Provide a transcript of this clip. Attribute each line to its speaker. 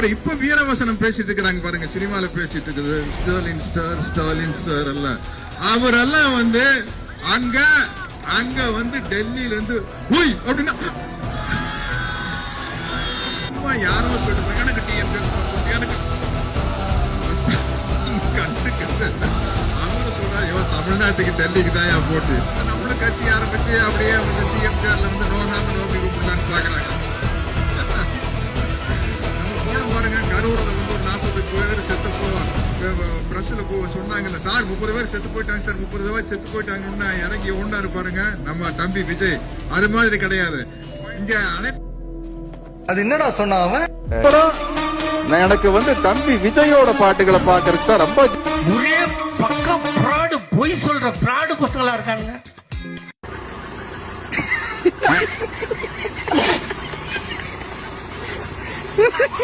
Speaker 1: அப்புறம் இப்ப வீரவசனம் பேசிட்டு இருக்கிறாங்க பாருங்க, சினிமால பேசிட்டு இருக்குது ஸ்டாலின் சார் எல்லாம். அவரெல்லாம் வந்து அங்க வந்து டெல்லியில இருந்து அப்படின்னா யாரோ எனக்கு அவரு சொல்றாரு, இவன் தமிழ்நாட்டுக்கு டெல்லிக்கு தான் போட்டு நம்மளும் கட்சி ஆரம்பிச்சு அப்படியே வந்து சிஎம் சேர்ல வந்து நோகாம நோக்கி கூப்பிடலான்னு பாக்குறாங்க. நம்ம போன பாருங்க, கடவுரை வந்து ஒரு 40 பேர் செத்து பிரஸ்ல சொன்னாங்கல்ல சார், 30 பேர் செத்து போயிட்டாங்க சார், 30 பேர் செத்து போயிட்டாங்கன்னா இறங்கி ஓடினாரு பாருங்க நம்ம தம்பி விஜய். அது மாதிரி கிடையாது இங்க.
Speaker 2: அது என்னடா சொன்ன அவன்?
Speaker 3: எனக்கு வந்து தம்பி விஜயோட பாட்டுகளை பாக்குறதுக்கு தான் ரொம்ப
Speaker 4: ஒரே பக்கம் ஃப்ராடு, பொய் சொல்ற ஃப்ராடு பசங்களா இருக்காங்க.